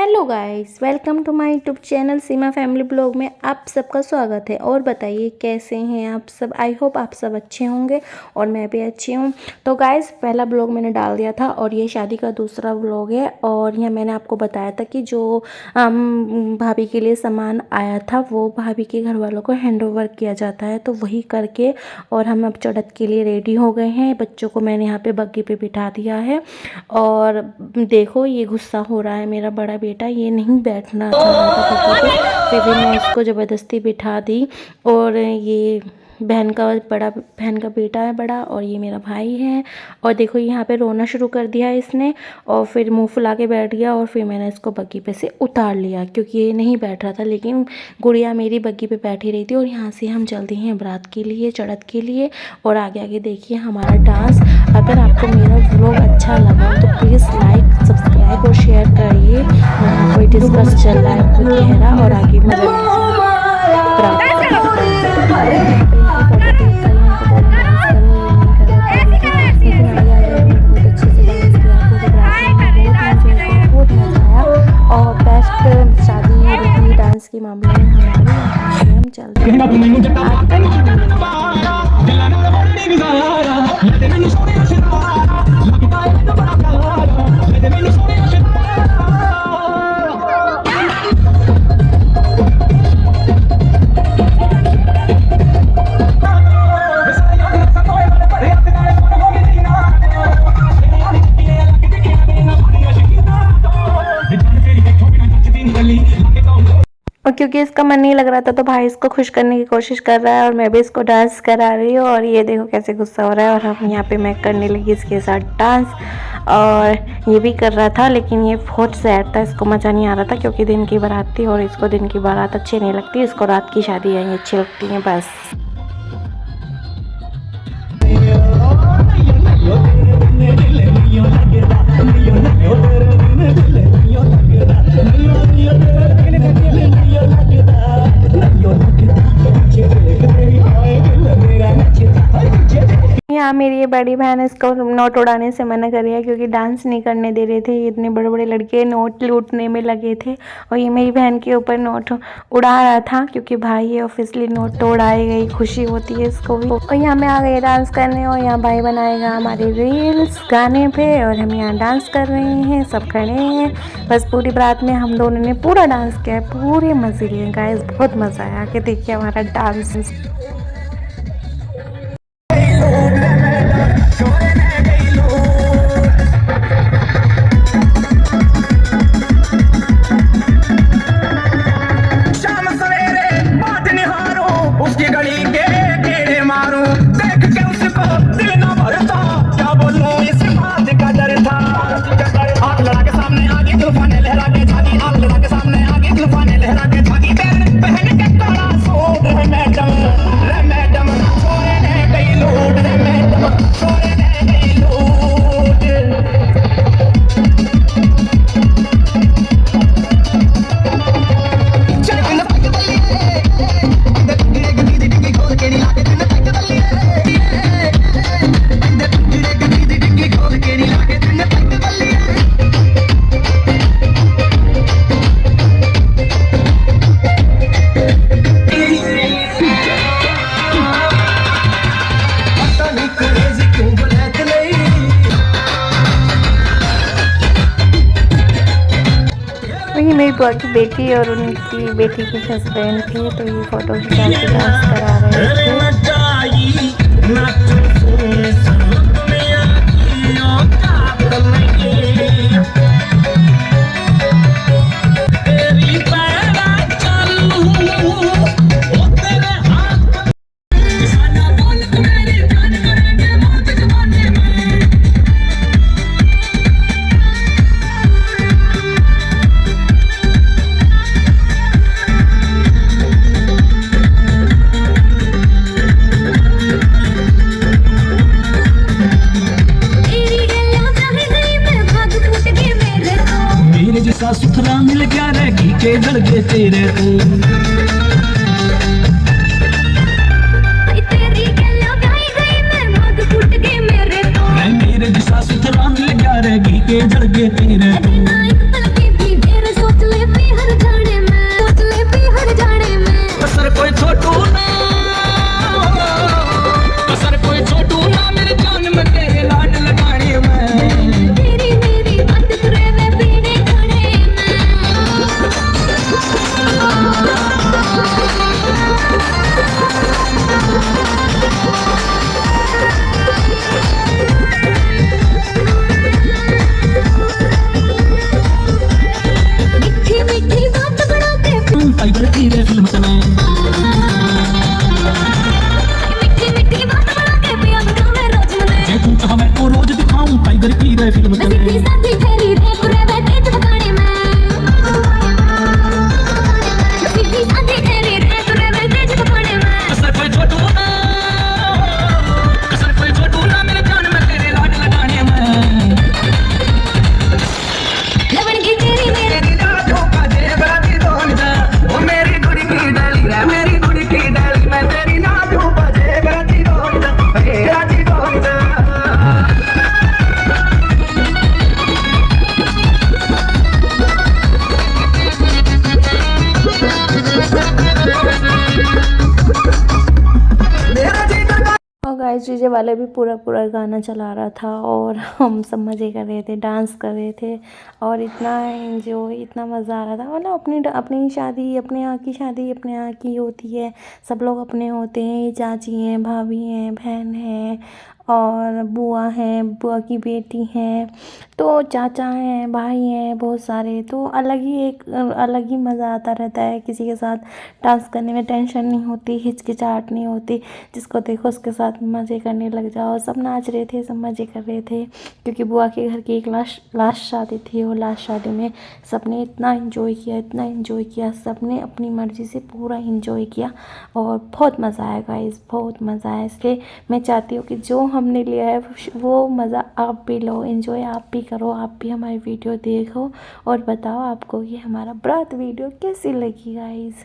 Hello guys, welcome to my YouTube channel Seema family blog में आप सबका स्वागत है। और बताइए कैसे हैं आप सब। आई होप आप सब अच्छे होंगे और मैं भी अच्छी हूँ। तो गाइस, पहला ब्लॉग मैंने डाल दिया था और ये शादी का दूसरा ब्लॉग है। और यह मैंने आपको बताया था कि जो भाभी के लिए सामान आया था वो भाभी के घर वालों को हैंड ओवर किया जाता है, तो वही करके और हम अब चढ़त के लिए रेडी हो गए हैं। बच्चों को मैंने यहाँ पे बग्गी पे बिठा दिया है और देखो ये गुस्सा हो रहा है मेरा बड़ा बेटा, ये नहीं बैठना चाह रहा था बग्गी पे, फिर भी मैं इसको ज़बरदस्ती बिठा दी। और ये बहन का बेटा है बड़ा, और ये मेरा भाई है। और देखो यहाँ पे रोना शुरू कर दिया इसने और फिर मुंह फुला के बैठ गया। और फिर मैंने इसको बग्गी पे से उतार लिया क्योंकि ये नहीं बैठ रहा था, लेकिन गुड़िया मेरी बग्गी पे बैठी रही थी। और यहाँ से हम जल्दी हैं बारात के लिए, चढ़त के लिए। और आगे आगे देखिए हमारा डांस। अगर आपको मेरा व्लॉग अच्छा लगा तो प्लीज़ लाइक, सब्सक्राइब और शेयर करिए। यहाँ कोई डिस्कस चल रहा है बहुत गहरा और आगे के मामले में हमारे हम चलते और क्योंकि इसका मन नहीं लग रहा था तो भाई इसको खुश करने की कोशिश कर रहा है और मैं भी इसको डांस करा रही हूँ। और ये देखो कैसे गुस्सा हो रहा है। और हम यहाँ पे मैं करने लगी इसके साथ डांस, और ये भी कर रहा था, लेकिन ये बहुत सैड था, इसको मज़ा नहीं आ रहा था क्योंकि दिन की बारात थी और इसको दिन की बारात अच्छी नहीं लगती, इसको रात की शादी यही अच्छी लगती है बस। यहाँ मेरी ये बड़ी बहन इसको नोट उड़ाने से मना कर रही है क्योंकि डांस नहीं करने दे रहे थे। इतने बड़े बड़े लड़के नोट लूटने में लगे थे और ये मेरी बहन के ऊपर नोट उड़ा रहा था क्योंकि भाई है, ऑब्वियसली नोट तो उड़ाई गई, खुशी होती है इसको भी। और यहाँ मैं आ गई डांस करने और यहाँ भाई बनाएगा हमारे रील्स गाने पे और हम यहाँ डांस कर रहे हैं, सब खड़े हैं। बस पूरी बारात में हम दोनों ने पूरा डांस किया है, पूरे मज़े लिए गाइस, बहुत मज़ा आया। कि देखिए हमारा डांस। ये मेरी बुआ की बेटी और उनकी बेटी के हस्बैंड थे, तो ये फोटो खिंचा के डांस करा रहे सुथरा मिल गया रे घी के जड़के तेरे को, तेरी गलियां गाई गई मैं भाग फूट गई मेरे तो, मेरे जैसा सुथरा मिल गया रे घी के जड़के तेरे को। डीजे वाले भी पूरा पूरा गाना चला रहा था और हम सब मज़े कर रहे थे, डांस कर रहे थे और इतना एंजॉय, इतना मज़ा आ रहा था। मतलब अपनी अपनी शादी, अपने यहाँ की शादी अपने यहाँ की होती है, सब लोग अपने होते हैं। ये चाची हैं, भाभी हैं, बहन हैं और बुआ हैं, बुआ की बेटी हैं, तो चाचा हैं, भाई हैं, बहुत सारे। तो अलग ही मज़ा आता रहता है। किसी के साथ डांस करने में टेंशन नहीं होती, हिचकिचाहट नहीं होती, जिसको देखो उसके साथ मज़े करने लग जाओ। सब नाच रहे थे, सब मज़े कर रहे थे, क्योंकि बुआ के घर की एक लास्ट शादी थी। और लास्ट शादी में सबने इतना एंजॉय किया, इतना एंजॉय किया, सबने अपनी मर्ज़ी से पूरा एंजॉय किया और बहुत मज़ा आया गाइस, बहुत मज़ा आया। इसलिए मैं चाहती हूँ कि जो हमने लिया है वो मज़ा आप भी लो, एंजॉय आप भी करो, आप भी हमारी वीडियो देखो और बताओ आपको ये हमारा बारात वीडियो कैसी लगी गाइस।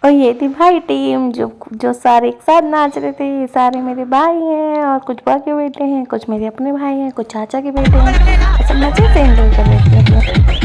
और ये थी भाई टीम जो सारे एक साथ नाच रहे थे। ये सारे मेरे भाई हैं और कुछ बुआ के बेटे हैं, कुछ मेरे अपने भाई हैं, कुछ चाचा के बेटे हैं। सब मजे से एंजॉय कर रहे थे।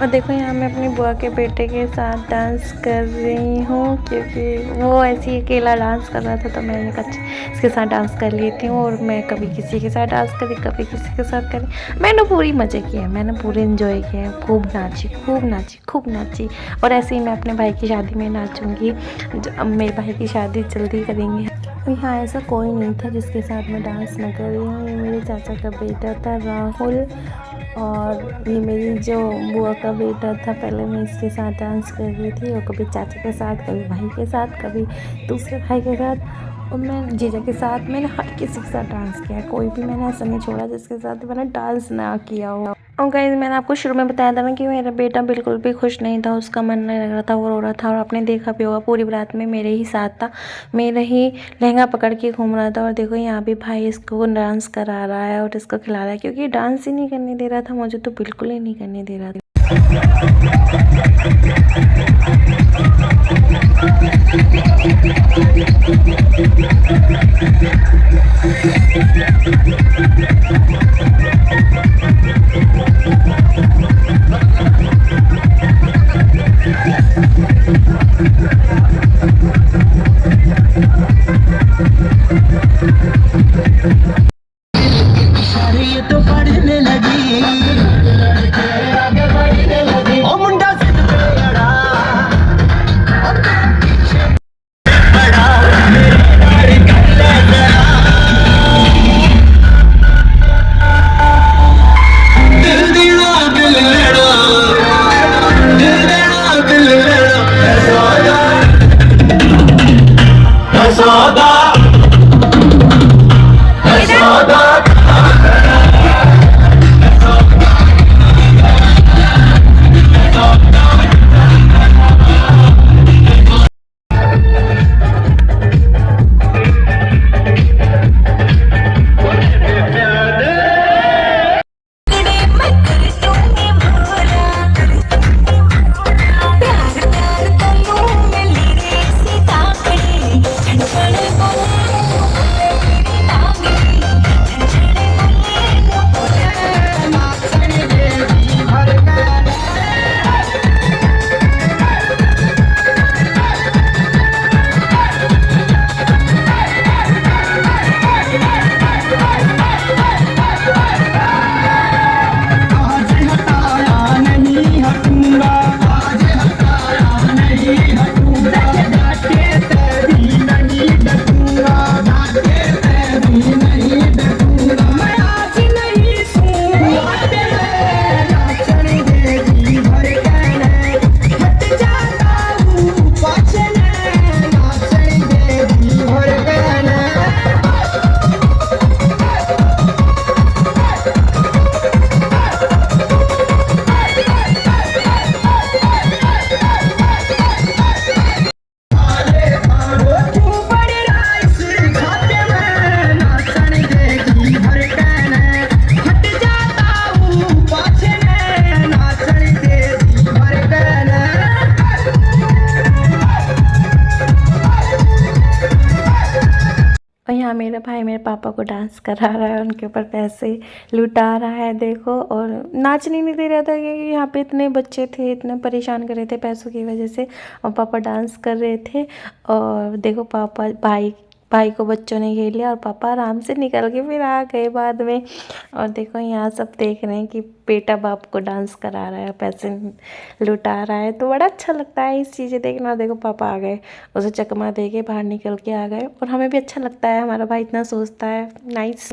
और देखो यहाँ मैं अपनी बुआ के बेटे के साथ डांस कर रही हूँ, क्योंकि वो ऐसे ही अकेला डांस कर रहा था तो मैंने कहा इसके साथ डांस कर लेती हूँ। और मैं कभी किसी के साथ डांस करी, कभी किसी के साथ करी। मैंने पूरी मज़े किए, मैंने पूरे इन्जॉय किए, खूब नाची खूब नाची खूब नाची। और ऐसे ही मैं अपने भाई की शादी में नाचूँगी। अब मेरे भाई की शादी जल्दी करेंगे। यहाँ ऐसा कोई नहीं था जिसके साथ मैं डांस न कर रही हूँ। ये मेरे चाचा का बेटा था राहुल, और ये मेरी जो बुआ का बेटा था। पहले मैं इसके साथ डांस कर रही थी, और कभी चाचा के साथ, कभी भाई के साथ, कभी दूसरे भाई के साथ, और मैं जीजा के साथ। मैंने हर किसी के साथ डांस किया है, कोई भी मैंने ऐसा नहीं छोड़ा जिसके साथ मैंने डांस ना किया हो। और गाइस मैंने आपको शुरू में बताया था ना कि मेरा बेटा बिल्कुल भी खुश नहीं था, उसका मन नहीं लग रहा था, वो रो रहा था। और आपने देखा भी होगा पूरी बारात में मेरे ही साथ था, मेरा ही लहंगा पकड़ के घूम रहा था। और देखो यहाँ भी भाई इसको डांस करा रहा है और इसको खिला रहा है, क्योंकि डांस ही नहीं करने दे रहा था, मुझे तो बिल्कुल ही नहीं करने दे रहा था। ये तो पढ़ने लगी ओ मुंडा सिद्ध पे अड़ा बड़ा मेरे घर कर ले जरा दिल देना दिल लेना दिल देना दिल लेना सौदा सौदा और यहाँ मेरा भाई मेरे पापा को डांस करा रहा है, उनके ऊपर पैसे लुटा रहा है देखो। और नाचने नहीं दे रहा था, क्योंकि यहाँ पे इतने बच्चे थे, इतने परेशान कर रहे थे पैसों की वजह से। और पापा डांस कर रहे थे, और देखो पापा भाई को बच्चों ने घेर लिया, और पापा आराम से निकल के फिर आ गए बाद में। और देखो यहाँ सब देख रहे हैं कि बेटा बाप को डांस करा रहा है, पैसे लुटा रहा है, तो बड़ा अच्छा लगता है इस चीज़ें देखना। और देखो पापा आ गए, उसे चकमा दे के बाहर निकल के आ गए, और हमें भी अच्छा लगता है, हमारा भाई इतना सोचता है। नाइस।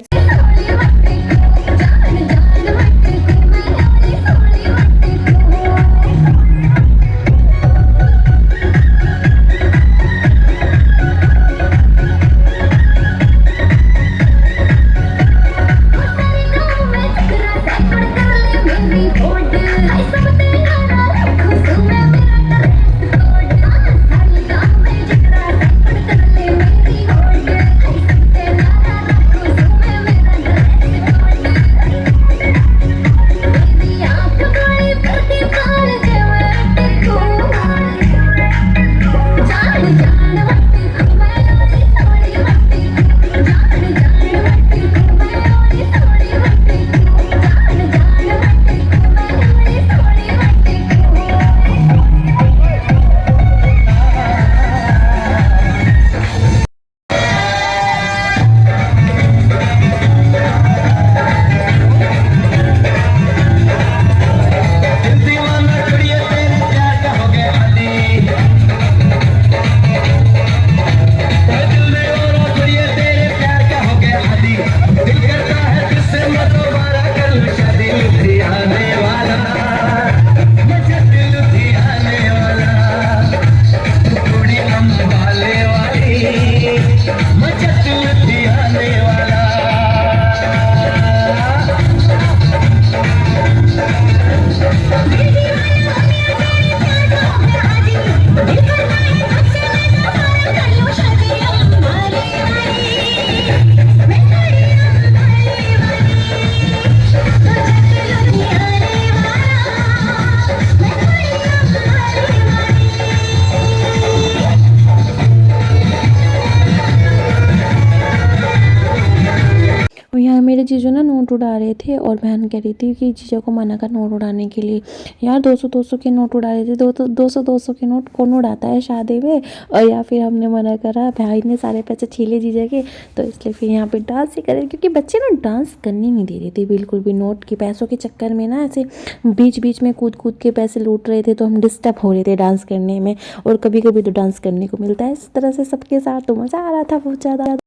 जीजू ना नोट उड़ा रहे थे और बहन कह रही थी कि जीजा को मना कर नोट उड़ाने के लिए। यार 200-200 के नोट उड़ा रहे थे। 200-200 के नोट कौन उड़ाता है शादी में। और या फिर हमने मना करा, भाई ने सारे पैसे छीले जीजा के, तो इसलिए फिर यहाँ पे डांस ही करे, क्योंकि बच्चे ना डांस करने नहीं दे रहे थे बिल्कुल भी। नोट के पैसों के चक्कर में ना ऐसे बीच बीच में कूद कूद के पैसे लूट रहे थे, तो हम डिस्टर्ब हो रहे थे डांस करने में। और कभी कभी तो डांस करने को मिलता है इस तरह से सबके साथ, तो मज़ा आ रहा था बहुत ज़्यादा।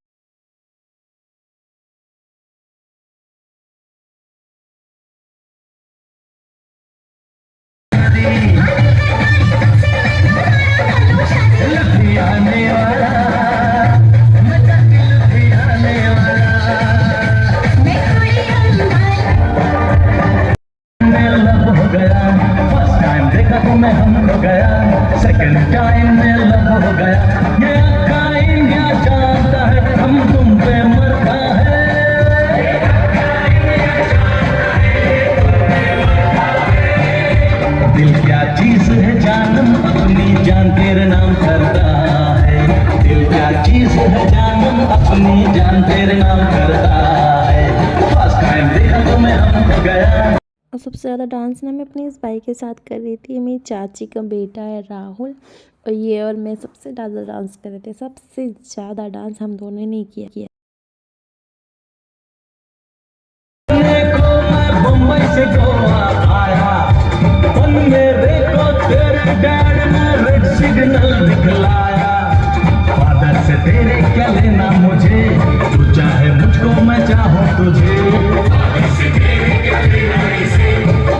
आने वाला आने वाला हो गया। फर्स्ट टाइम देखा तो मैं हम हो गया, सेकंड टाइम में लब हो गया। ये अक्का इंडिया जानता है हम तुम पे मरता है। दिल क्या चीज है जानम, अपनी जान तेरे नाम करता है। दिल क्या चीज है जानम, अपनी जान तेरे नाम करता है। फर्स्ट टाइम देखा तो मैं हम हो गया। और सबसे ज़्यादा डांस ना मैं अपनी इस भाई के साथ कर रही थी। मेरी चाची का बेटा है राहुल, और ये और मैं सबसे ज़्यादा डांस कर रहे थे। सबसे ज़्यादा डांस हम दोनों ने किया। मुंबई से गोवा आया, मेरे को तेरे डैड ने रेड सिग्नल दिखलाया। फादर से तेरे क्या लेना मुझे, तू चाहे मुझको मैं चाहूँ तुझे। फादर से तेरे क्या लेना इसे,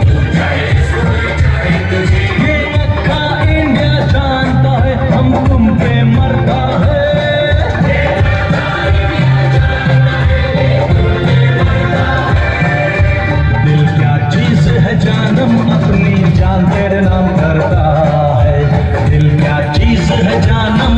तू चाहे इसको मैं चाहे तुझे। ये अक्का इंडिया जानता है हम तुम पे मरता है। दिल क्या चीज है जानम, अपनी जान तेरे नाम करता है। दिल क्या चीज है जानम।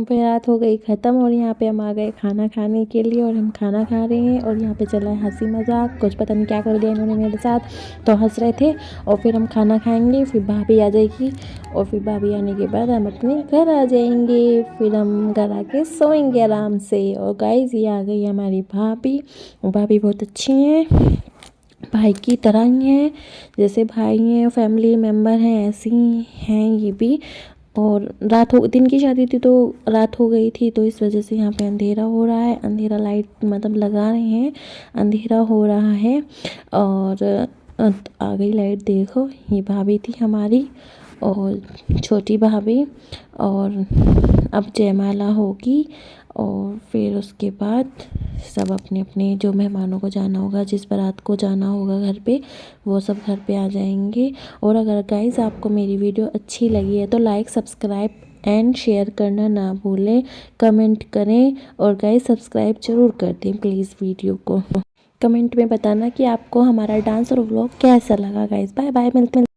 फिर रात हो गई ख़त्म और यहाँ पे हम आ गए खाना खाने के लिए और हम खाना खा रहे हैं। और यहाँ पे चला है हंसी मजाक, कुछ पता नहीं क्या कर दिया इन्होंने मेरे साथ, तो हंस रहे थे। और फिर हम खाना खाएंगे, फिर भाभी आ जाएगी और फिर भाभी आने के बाद हम अपने घर आ जाएंगे, फिर हम घर आके सोएंगे आराम से। और गाइस ये आ गई हमारी भाभी। भाभी बहुत अच्छी हैं, भाई की तरह ही हैं, जैसे भाई हैं फैमिली मेम्बर हैं ऐसे ही हैं ये भी। और दिन की शादी थी तो रात हो गई थी, तो इस वजह से यहाँ पे अंधेरा हो रहा है। अंधेरा लाइट मतलब लगा रहे हैं, अंधेरा हो रहा है। और आ गई लाइट, देखो ये भाभी थी हमारी और छोटी भाभी। और अब जयमाला होगी और फिर उसके बाद सब अपने अपने जो मेहमानों को जाना होगा, जिस बारात को जाना होगा घर पे, वो सब घर पे आ जाएंगे। और अगर गाइस आपको मेरी वीडियो अच्छी लगी है तो लाइक सब्सक्राइब एंड शेयर करना ना भूलें, कमेंट करें और गाइस सब्सक्राइब ज़रूर कर दें प्लीज़ वीडियो को। कमेंट में बताना कि आपको हमारा डांस और व्लॉग कैसा लगा। गाइस बाय बाय, मिलते हैं।